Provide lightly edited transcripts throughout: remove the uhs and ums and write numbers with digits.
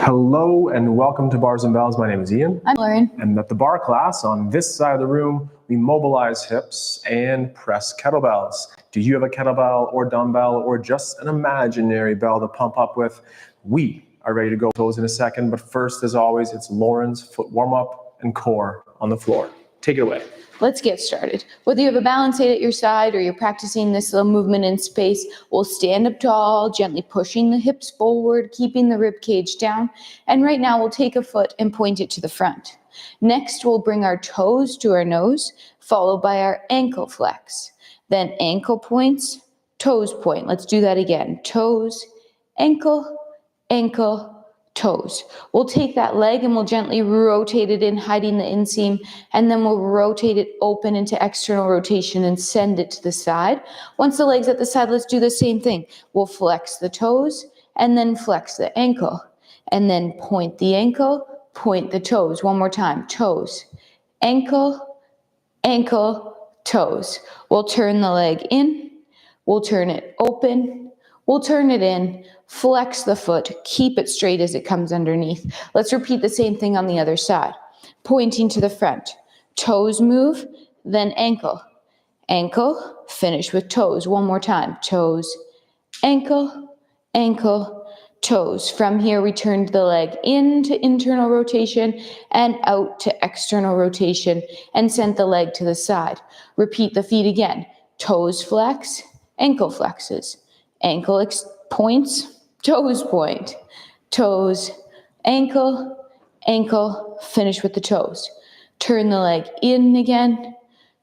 Hello and welcome to Bars and Bells. My name is Ian. I'm Lauren. And at the bar class on this side of the room, we mobilize hips and press kettlebells. Do you have a kettlebell or dumbbell or just an imaginary bell to pump up with? We are ready to go those in a second, but first, as always, it's Lauren's foot warm-up and core on the floor. Take it away. Let's get started. Whether you have a balance aid at your side or you're practicing this little movement in space, we'll stand up tall, gently pushing the hips forward, keeping the rib cage down. And right now we'll take a foot and point it to the front. Next, we'll bring our toes to our nose, followed by our ankle flex. Then ankle points, toes point. Let's do that again. Toes, ankle, ankle, toes. We'll take that leg and we'll gently rotate it in, hiding the inseam, and then we'll rotate it open into external rotation and send it to the side. Once the leg's at the side, let's do the same thing. We'll flex the toes and then flex the ankle, and then point the ankle, point the toes. One more time. Toes, ankle, ankle, toes. We'll turn the leg in, we'll turn it open, we'll turn it in, flex the foot, keep it straight as it comes underneath. Let's repeat the same thing on the other side. Pointing to the front, toes move, then ankle, ankle, finish with toes. One more time, toes, ankle, ankle, toes. From here, we turned the leg into internal rotation and out to external rotation and sent the leg to the side. Repeat the feet again. Toes flex, ankle flexes, ankle points, toes point, toes, ankle, ankle, finish with the toes. Turn the leg in again,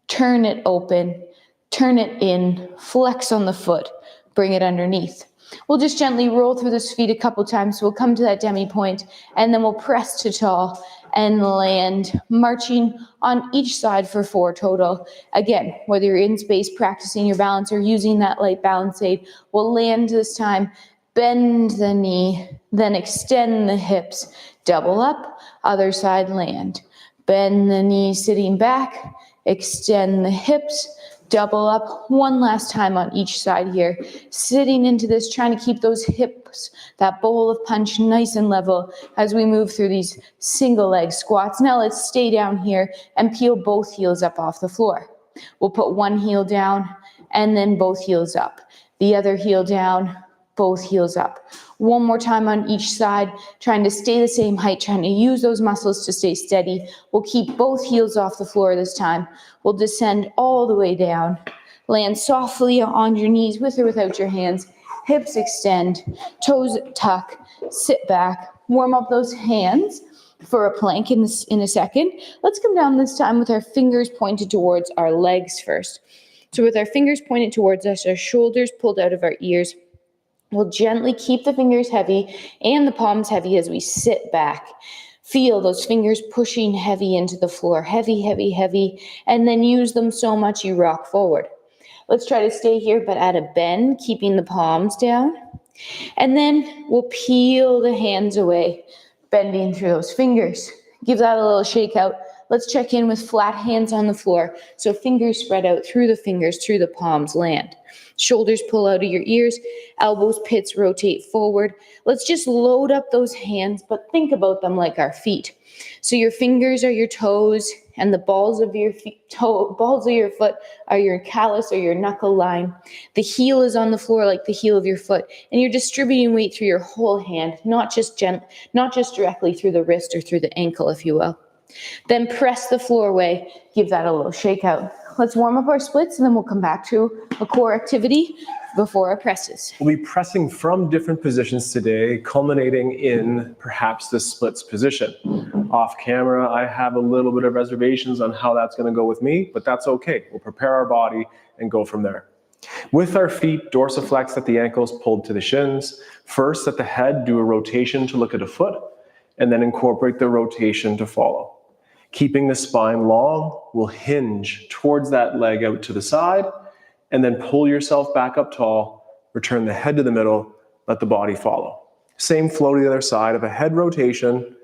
turn it open, turn it in, flex on the foot, bring it underneath. We'll just gently roll through this feet a couple times. So we'll come to that demi point, and then we'll press to tall and land, marching on each side for 4 total. Again, whether you're in space practicing your balance or using that light balance aid, we'll land this time, bend the knee, then extend the hips, double up, other side land. Bend the knee sitting back, extend the hips, double up. One last time on each side here. Sitting into this, trying to keep those hips, that bowl of punch nice and level as we move through these single leg squats. Now let's stay down here and peel both heels up off the floor. We'll put one heel down and then both heels up. The other heel down, both heels up. One more time on each side, trying to stay the same height, trying to use those muscles to stay steady. We'll keep both heels off the floor this time. We'll descend all the way down. Land softly on your knees with or without your hands. Hips extend, toes tuck, sit back, warm up those hands for a plank in a second. Let's come down this time with our fingers pointed towards our legs first. So with our fingers pointed towards us, our shoulders pulled out of our ears, we'll gently keep the fingers heavy and the palms heavy as we sit back. Feel those fingers pushing heavy into the floor, heavy, heavy, heavy, and then use them so much you rock forward. Let's try to stay here, but at a bend, keeping the palms down. And then we'll peel the hands away, bending through those fingers. Give that a little shake out. Let's check in with flat hands on the floor. So fingers spread out through the fingers, through the palms, land. Shoulders pull out of your ears, elbows, pits rotate forward. Let's just load up those hands, but think about them like our feet. So your fingers are your toes, and the balls of your balls of your foot are your callus or your knuckle line. The heel is on the floor like the heel of your foot, and you're distributing weight through your whole hand, not just directly through the wrist or through the ankle, if you will. Then press the floor away. Give that a little shake out. Let's warm up our splits, and then we'll come back to a core activity before our presses. We'll be pressing from different positions today, culminating in perhaps the splits position. Off camera, I have a little bit of reservations on how that's going to go with me, but that's okay. We'll prepare our body and go from there. With our feet dorsiflexed at the ankles, pulled to the shins. First, at the head, do a rotation to look at a foot, and then incorporate the rotation to follow. Keeping the spine long, we'll hinge towards that leg out to the side, and then pull yourself back up tall, return the head to the middle, let the body follow. Same flow to the other side of a head rotation.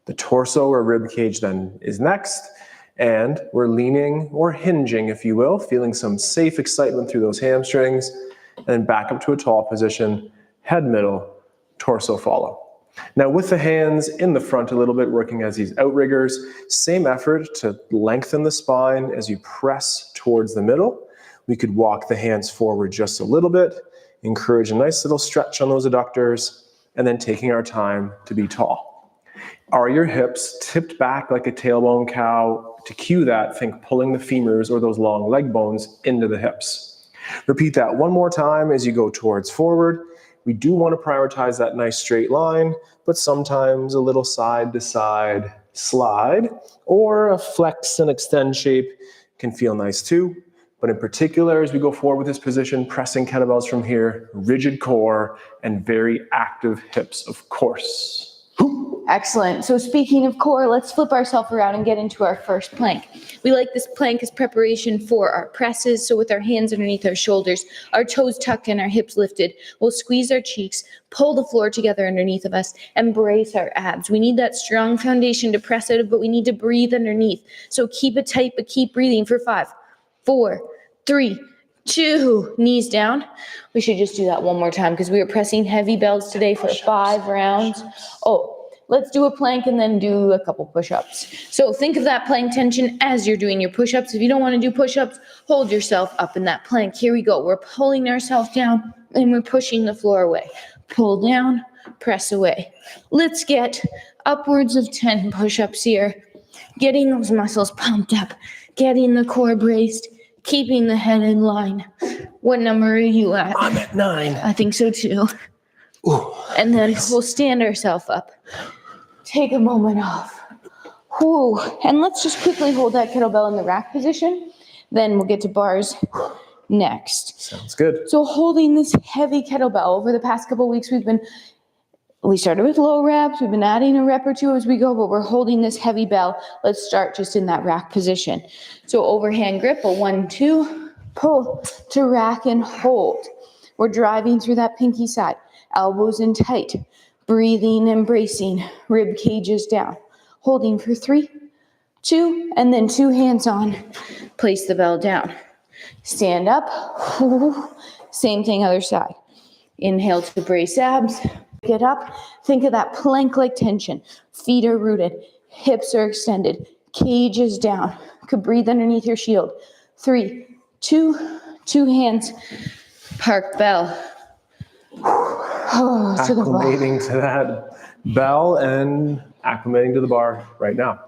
The torso or rib cage then is next, and we're leaning or hinging, if you will, feeling some safe excitement through those hamstrings, and then back up to a tall position, head middle, torso follow. Now with the hands in the front a little bit, working as these outriggers, same effort to lengthen the spine as you press towards the middle. We could walk the hands forward just a little bit, encourage a nice little stretch on those adductors, and then taking our time to be tall. Are your hips tipped back like a tailbone cow? To cue that, think pulling the femurs or those long leg bones into the hips. Repeat that one more time as you go towards forward. We do want to prioritize that nice straight line, but sometimes a little side to side slide or a flex and extend shape can feel nice too. But in particular, as we go forward with this position, pressing kettlebells from here, rigid core and very active hips, of course. Excellent. So speaking of core, let's flip ourselves around and get into our first plank. We like this plank as preparation for our presses. So with our hands underneath our shoulders, our toes tucked and our hips lifted, we'll squeeze our cheeks, pull the floor together underneath of us, and brace our abs. We need that strong foundation to press out of, but we need to breathe underneath. So keep it tight, but keep breathing for 5, 4, 3, 2, knees down. We should just do that one more time because we were pressing heavy bells today for 5 rounds. Let's do a plank and then do a couple push-ups. So think of that plank tension as you're doing your push-ups. If you don't want to do push-ups, hold yourself up in that plank. Here we go. We're pulling ourselves down and we're pushing the floor away. Pull down, press away. Let's get upwards of 10 push-ups here. Getting those muscles pumped up, getting the core braced, keeping the head in line. What number are you at? I'm at 9. I think so too. Ooh, and then we'll stand ourselves up. Take a moment off. Whew. And let's just quickly hold that kettlebell in the rack position. Then we'll get to bars next. Sounds good. So holding this heavy kettlebell over the past couple of weeks, we started with low reps. We've been adding a rep or two as we go, but we're holding this heavy bell. Let's start just in that rack position. So overhand grip, a 1, 2, pull to rack and hold. We're driving through that pinky side, elbows in tight, breathing and bracing, rib cages down. Holding for 3, 2, and then 2 hands on. Place the bell down. Stand up. Same thing, other side. Inhale to brace abs. Get up. Think of that plank-like tension. Feet are rooted. Hips are extended. Cage is down. Could breathe underneath your shield. 3, 2, 2 hands. Park bell. Acclimating to that bell and acclimating to the bar right now.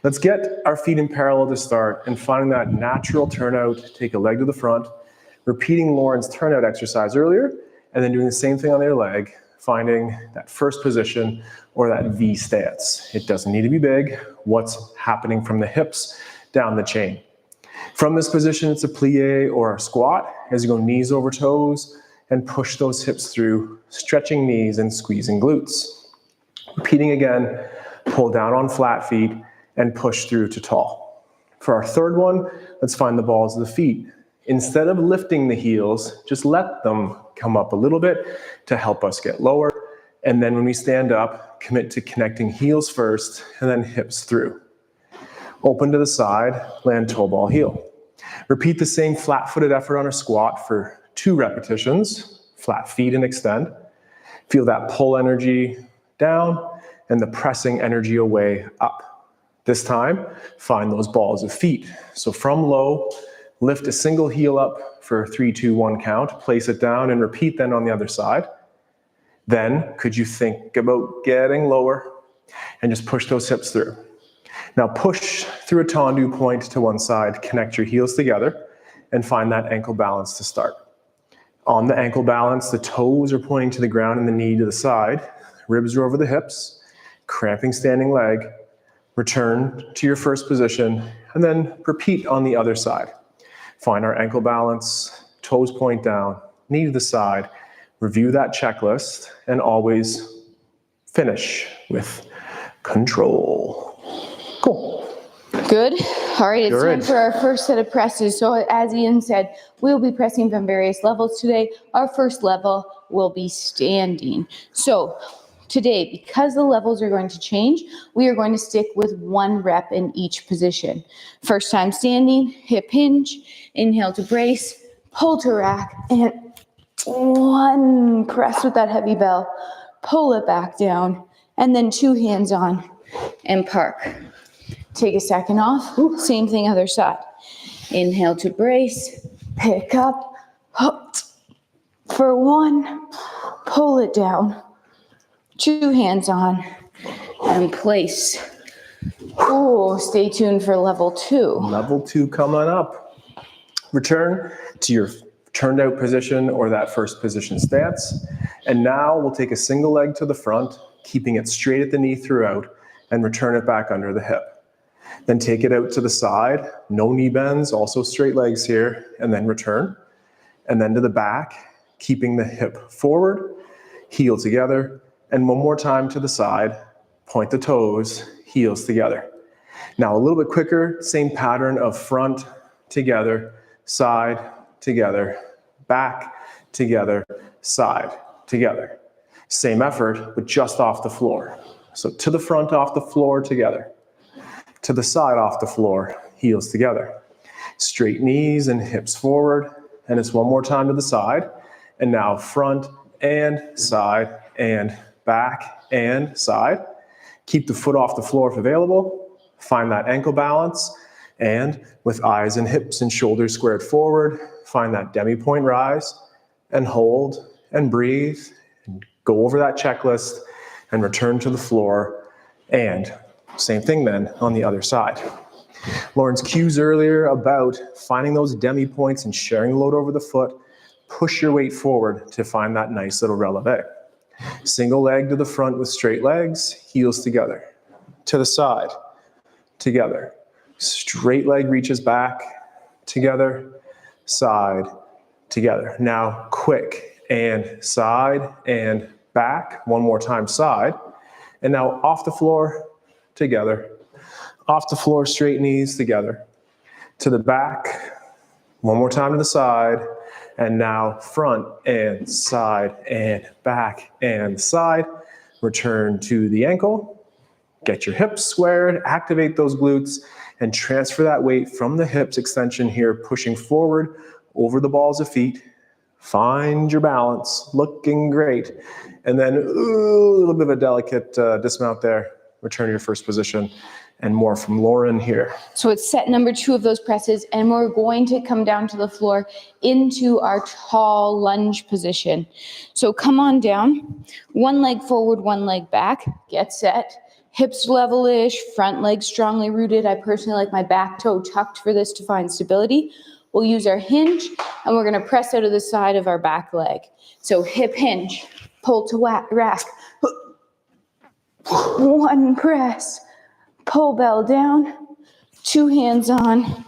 Let's get our feet in parallel to start and finding that natural turnout. Take a leg to the front, repeating Lauren's turnout exercise earlier, and then doing the same thing on the other leg, finding that first position or that V stance. It doesn't need to be big. What's happening from the hips down the chain. From this position, it's a plie or a squat as you go knees over toes and push those hips through, stretching knees and squeezing glutes. Repeating again, pull down on flat feet and push through to tall. For our third one, let's find the balls of the feet. Instead of lifting the heels, just let them come up a little bit to help us get lower. And then when we stand up, commit to connecting heels first and then hips through. Open to the side, land toe ball heel. Repeat the same flat-footed effort on a squat for 2 repetitions, flat feet and extend. Feel that pull energy down and the pressing energy away up. This time, find those balls of feet. So from low, lift a single heel up for a 3, 2, 1 count, place it down and repeat then on the other side. Then, could you think about getting lower and just push those hips through. Now push through a tendu point to one side, connect your heels together and find that ankle balance to start. On the ankle balance, the toes are pointing to the ground and the knee to the side. Ribs are over the hips, cramping standing leg. Return to your first position and then repeat on the other side. Find our ankle balance, toes point down, knee to the side. Review that checklist and always finish with control. Cool. Good. All right, it's time Good. for our first set of presses. So as Ian said, we'll be pressing from various levels today. Our first level will be standing. So today, because the levels are going to change, we are going to stick with 1 rep in each position. First time standing, hip hinge, inhale to brace, pull to rack, and 1 press with that heavy bell, pull it back down, and then 2 hands on and park. Take a second off. Same thing other side. Inhale to brace, pick up, for 1, pull it down, 2 hands on, and place. Oh, stay tuned for level 2. Level 2 coming up. Return to your turned out position or that first position stance. And now we'll take a single leg to the front, keeping it straight at the knee throughout, and return it back under the hip. Then take it out to the side, no knee bends, also straight legs here, and then return. And then to the back, keeping the hip forward, heel together, and one more time to the side, point the toes, heels together. Now a little bit quicker, same pattern of front, together, side, together, back, together, side, together. Same effort, but just off the floor. So to the front off the floor, together. To the side off the floor, heels together. Straight knees and hips forward, and it's one more time to the side. And now front and side and back and side. Keep the foot off the floor if available. Find that ankle balance. And with eyes and hips and shoulders squared forward, find that demi-point rise and hold and breathe. And go over that checklist and return to the floor. And same thing then on the other side. Lauren's cues earlier about finding those demi-points and sharing the load over the foot. Push your weight forward to find that nice little releve. Single leg to the front with straight legs, heels together. To the side, together. Straight leg reaches back, together, side, together. Now quick, and side and back. One more time, side. And now off the floor, together. Off the floor, straight knees, together. To the back, one more time to the side. And now front and side and back and side. Return to the ankle. Get your hips squared, activate those glutes, and transfer that weight from the hips extension here, pushing forward over the balls of feet. Find your balance, looking great. And then a little bit of a delicate dismount there. Return to your first position. And more from Lauren here. So it's set number 2 of those presses, and we're going to come down to the floor into our tall lunge position. So come on down, 1 leg forward, 1 leg back, get set. Hips level-ish, front leg strongly rooted. I personally like my back toe tucked for this to find stability. We'll use our hinge, and we're gonna press out of the side of our back leg. So hip hinge, pull to rack. 1 press. Pull bell down, 2 hands on.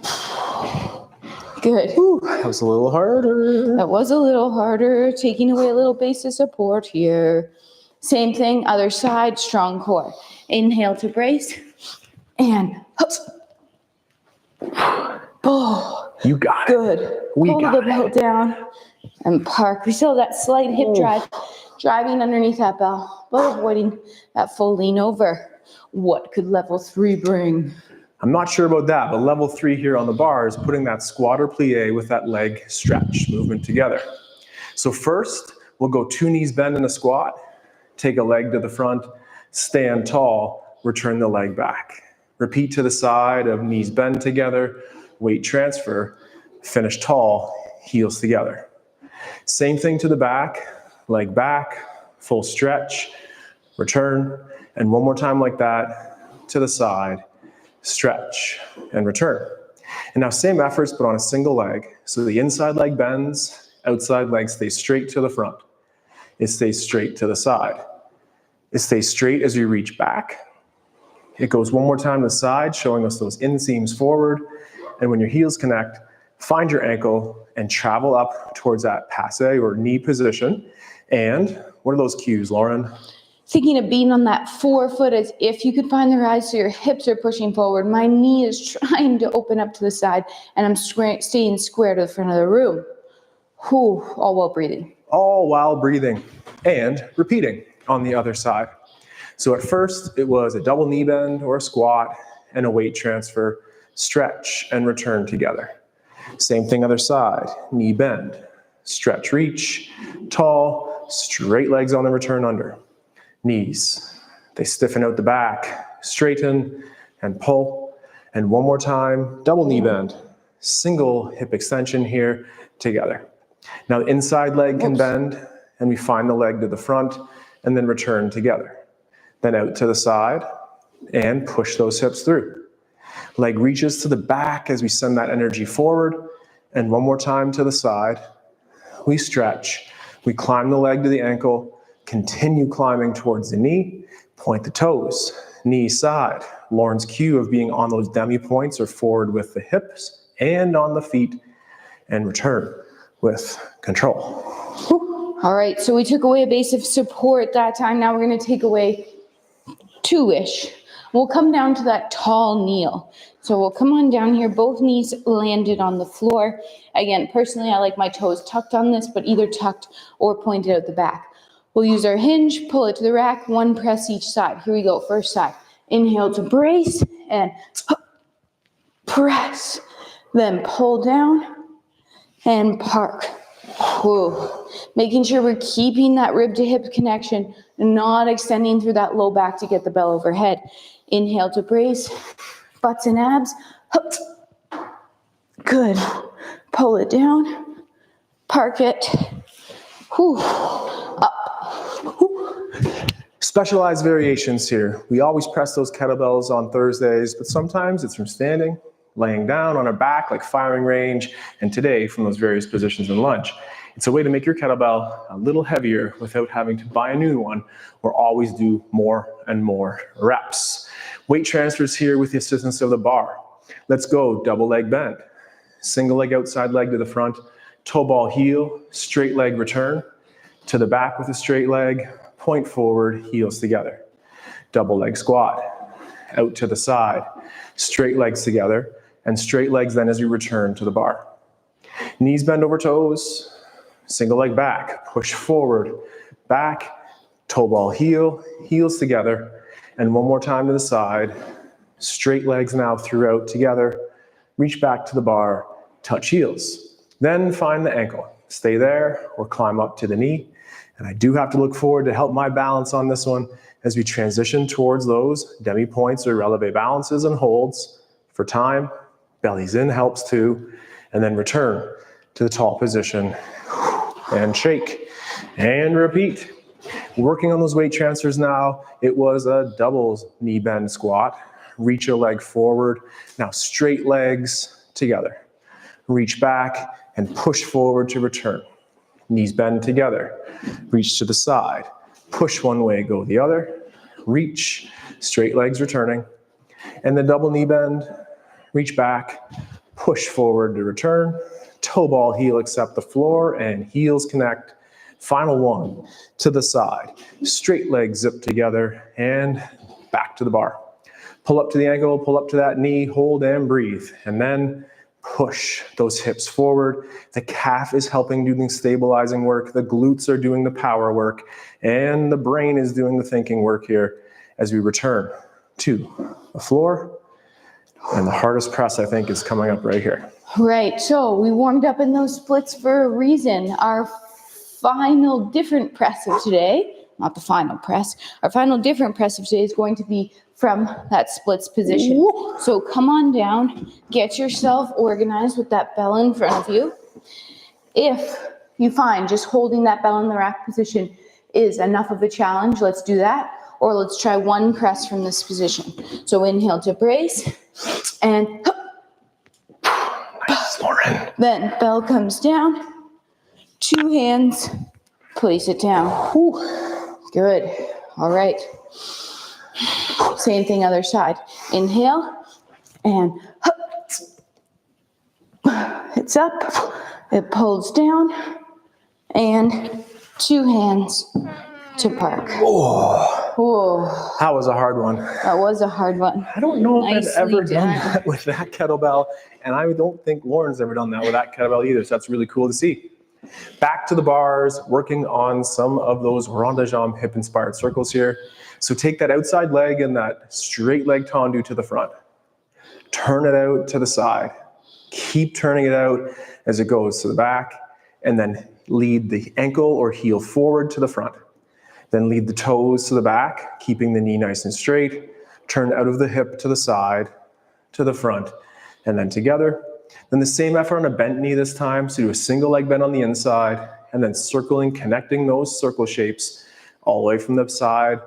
Good. Ooh, that was a little harder. That was a little harder, taking away a little base of support here. Same thing, other side, strong core. Inhale to brace, and pull. You got it. Good. Pull the bell down and park. We still have that slight hip drive, driving underneath that bell, but avoiding that full lean over. What could level 3 bring? I'm not sure about that, but level 3 here on the bar is putting that squat or plie with that leg stretch movement together. So first, we'll go 2 knees bend in a squat, take a leg to the front, stand tall, return the leg back. Repeat to the side of knees bend together, weight transfer, finish tall, heels together. Same thing to the back, leg back, full stretch, return, and one more time like that, to the side, stretch, and return. And now same efforts, but on a single leg. So the inside leg bends, outside leg stays straight to the front. It stays straight to the side. It stays straight as you reach back. It goes one more time to the side, showing us those inseams forward. And when your heels connect, find your ankle and travel up towards that passe or knee position. And what are those cues, Lauren? Thinking of being on that forefoot as if you could find the rise so your hips are pushing forward. My knee is trying to open up to the side, and I'm staying square to the front of the room. Whew, all while breathing. All while breathing and repeating on the other side. So at first, it was a double knee bend or a squat and a weight transfer, stretch and return together. Same thing other side, knee bend, stretch, reach, tall, straight legs on the return under. knees. They stiffen out the back, straighten and pull. And one more time, double knee bend. Single hip extension here together. Now the inside leg can bend, and we find the leg to the front and then return together. Then out to the side and push those hips through. Leg reaches to the back as we send that energy forward. And one more time to the side. We stretch. We climb the leg to the ankle, continue climbing towards the knee, point the toes, knee side. Lauren's cue of being on those demi points or forward with the hips and on the feet, and return with control. All right, so we took away a base of support that time. Now we're going to take away two-ish. We'll come down to that tall kneel. So we'll come on down here, both knees landed on the floor. Again, personally, I like my toes tucked on this, but either tucked or pointed out the back. We'll use our hinge, pull it to the rack, one press each side. Here we go, first side. Inhale to brace and press. Then pull down and park. Whoa. Making sure we're keeping that rib to hip connection, not extending through that low back to get the bell overhead. Inhale to brace, butts and abs. Good. Pull it down, park it. Whew. Up. Whew. Specialized variations here. We always press those kettlebells on Thursdays, but sometimes it's from standing, laying down on our back like firing range, and today from those various positions in lunge. It's a way to make your kettlebell a little heavier without having to buy a new one or always do more and more reps. Weight transfers here with the assistance of the bar. Let's go, double leg bend. Single leg outside leg to the front, toe ball heel, straight leg return, to the back with a straight leg, point forward, heels together. Double leg squat, out to the side, straight legs together, and straight legs then as we return to the bar. Knees bend over toes, single leg back, push forward, back, toe ball heel, heels together, and one more time to the side, straight legs now throughout together, reach back to the bar, touch heels. Then find the ankle, stay there or climb up to the knee. And I do have to look forward to help my balance on this one as we transition towards those demi points or releve balances and holds for time. Bellies in helps too, and then return to the tall position and shake and repeat. Working on those weight transfers now, it was a double knee bend squat. Reach a leg forward. Now straight legs together. Reach back and push forward to return. Knees bend together. Reach to the side. Push one way, go the other. Reach, straight legs returning. And the double knee bend. Reach back, push forward to return. Toe ball heel accept the floor and heels connect. Final one, to the side. Straight legs zip together and back to the bar. Pull up to the ankle, pull up to that knee, hold and breathe. And then push those hips forward. The calf is helping doing stabilizing work. The glutes are doing the power work. And the brain is doing the thinking work here as we return to the floor. And the hardest press, I think, is coming up right here. Right, so we warmed up in those splits for a reason. Our final different press of today, not the final press, our final different press of today is going to be from that splits position. Ooh. So come on down, get yourself organized with that bell in front of you. If you find just holding that bell in the rack position is enough of a challenge, let's do that. Or let's try one press from this position. So inhale to brace and nice, Lauren. Then bell comes down, two hands, place it down. Whew. Good, all right. Same thing other side. Inhale and it's up, it pulls down, and two hands to park. Oh, whoa. That was a hard one. That was a hard one. I don't know if I've ever done done. that with that kettlebell, and I don't think Lauren's ever done that with that kettlebell either, so that's really cool to see. Back to the bars, working on some of those rondejambe hip-inspired circles here. So take that outside leg and that straight leg tendu to the front. Turn it out to the side. Keep turning it out as it goes to the back, and then lead the ankle or heel forward to the front. Then lead the toes to the back, keeping the knee nice and straight. Turn out of the hip to the side, to the front, and then together. Then the same effort on a bent knee this time. So do a single leg bend on the inside, and then circling, connecting those circle shapes all the way from the side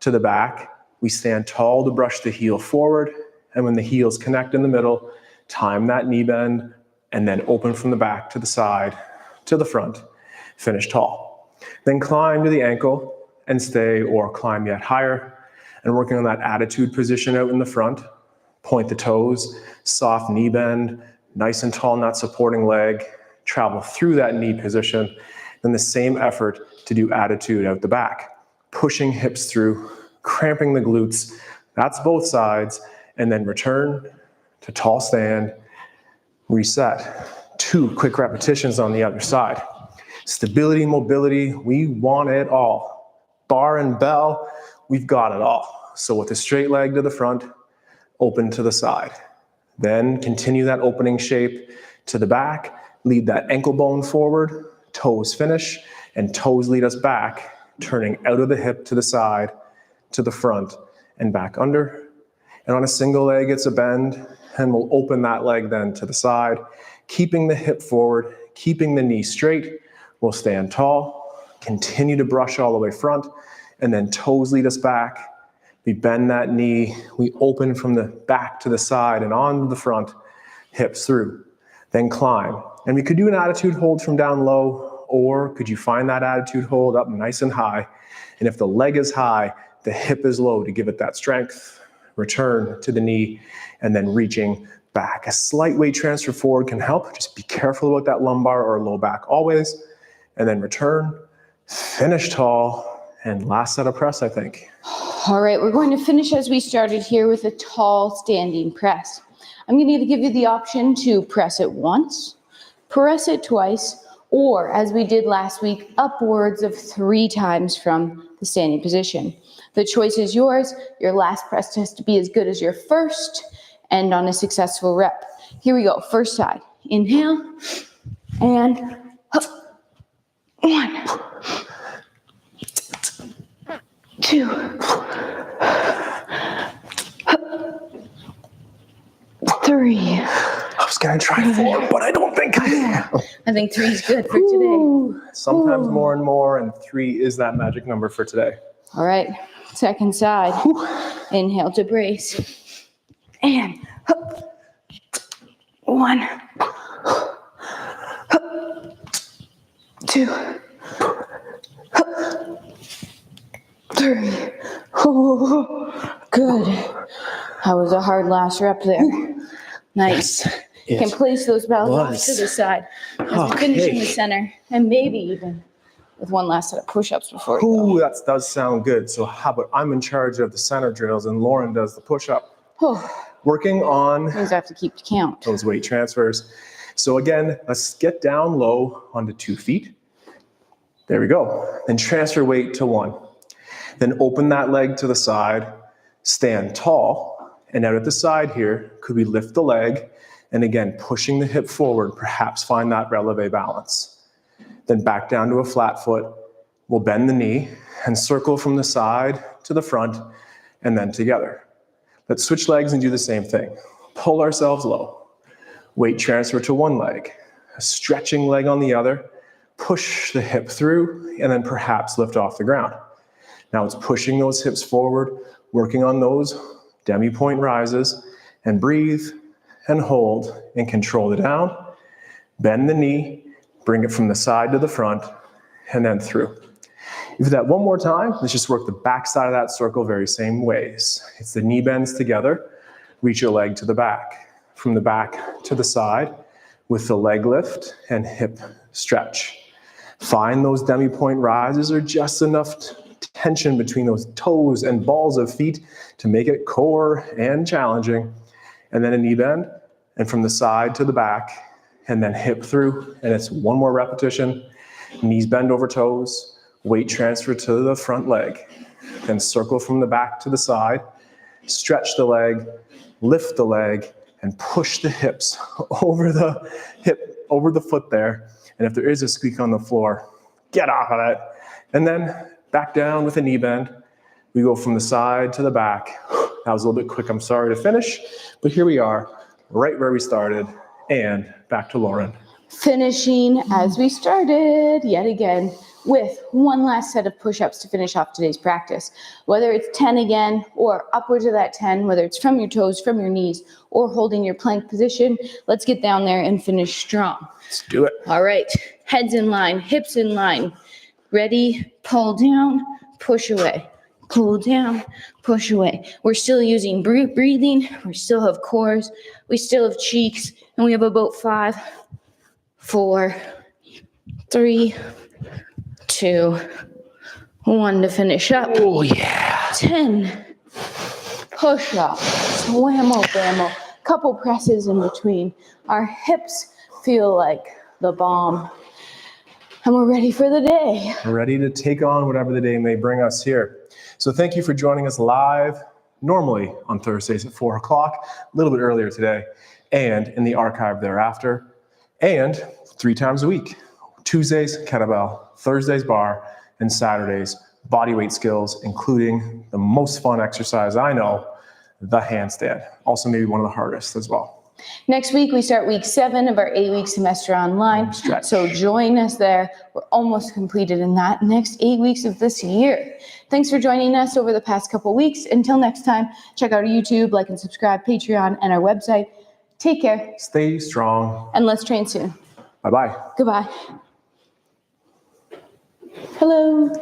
to the back. We stand tall to brush the heel forward, and when the heels connect in the middle, time that knee bend, and then open from the back to the side, to the front. Finish tall. Then climb to the ankle and stay, or climb yet higher, and working on that attitude position out in the front. Point the toes, soft knee bend, nice and tall in that supporting leg. Travel through that knee position. Then the same effort to do attitude out the back. Pushing hips through, cramping the glutes. That's both sides. And then return to tall stand. Reset. 2 quick repetitions on the other side. Stability, mobility, we want it all. Bar and bell, we've got it all. So with a straight leg to the front, open to the side. Then continue that opening shape to the back, lead that ankle bone forward, toes finish, and toes lead us back, turning out of the hip to the side, to the front, and back under. And on a single leg, it's a bend, and we'll open that leg then to the side, keeping the hip forward, keeping the knee straight. We'll stand tall, continue to brush all the way front, and then toes lead us back. We bend that knee, we open from the back to the side and on to the front, hips through. Then climb. And we could do an attitude hold from down low, or could you find that attitude hold up nice and high? And if the leg is high, the hip is low to give it that strength. Return to the knee, and then reaching back. A slight weight transfer forward can help. Just be careful about that lumbar or low back always. And then return, finish tall, and last set of press, I think. All right, we're going to finish as we started here with a tall standing press. I'm going to either give you the option to press it once, press it twice, or as we did last week, upwards of 3 times from the standing position. The choice is yours. Your last press has to be as good as your first, and on a successful rep. Here we go, first side. Inhale, and up. 1, 2, 3. I was gonna try 4, but I don't think I am. I think 3 is good for today. Sometimes more and more, and 3 is that magic number for today. All right, second side. Inhale to brace. And 1, 2, 3. Oh, good. That was a hard last rep there. Nice. You can place those bells off to the side as we finish in the center, and maybe even with one last set of push-ups before we go. Ooh, that does sound good. So how about I'm in charge of the center drills and Lauren does the push-up. Working on Things I have to keep count. those weight transfers. So again, let's get down low onto 2 feet. There we go. Then transfer weight to 1. Then open that leg to the side, stand tall, and out at the side here, could we lift the leg, and again, pushing the hip forward, perhaps find that releve balance. Then back down to a flat foot. We'll bend the knee and circle from the side to the front, and then together. Let's switch legs and do the same thing. Pull ourselves low. Weight transfer to one leg, a stretching leg on the other, push the hip through, and then perhaps lift off the ground. Now it's pushing those hips forward, working on those demi-point rises, and breathe and hold and control the down. Bend the knee, bring it from the side to the front, and then through. If you do that one more time, let's just work the back side of that circle very same ways. It's the knee bends together, reach your leg to the back, from the back to the side with the leg lift and hip stretch. Find those demi-point rises or just enough tension between those toes and balls of feet to make it core and challenging. And then a knee bend, and from the side to the back, and then hip through, and it's one more repetition. Knees bend over toes, weight transfer to the front leg, then circle from the back to the side, stretch the leg, lift the leg, and push the hips over the foot there. And if there is a squeak on the floor, get off of it. And then back down with a knee bend. We go from the side to the back. That was a little bit quick, I'm sorry to finish, but here we are, right where we started, and back to Lauren. Finishing as we started yet again with one last set of push-ups to finish off today's practice. Whether it's 10 again or upwards of that 10, whether it's from your toes, from your knees, or holding your plank position, let's get down there and finish strong. Let's do it. All right, heads in line, hips in line. Ready, pull down, push away. Pull down, push away. We're still using breathing. We still have cores. We still have cheeks. And we have about 5, 4, 3, 2, 1 to finish up. Oh, yeah. 10 push-ups. Whammo, bammo. Couple presses in between. Our hips feel like the bomb. And we're ready for the day. We're ready to take on whatever the day may bring us here. So thank you for joining us live, normally on Thursdays at 4 o'clock, a little bit earlier today, and in the archive thereafter, and 3 times a week. Tuesdays, kettlebell, Thursdays, bar, and Saturdays, bodyweight skills, including the most fun exercise I know, the handstand. Also maybe one of the hardest as well. Next week, we start week 7 of our 8-week semester online. Stretch. So join us there. We're almost completed in that next 8 weeks of this year. Thanks for joining us over the past couple weeks. Until next time, check out our YouTube, like and subscribe, Patreon, and our website. Take care. Stay strong. And let's train soon. Bye-bye. Goodbye. Hello.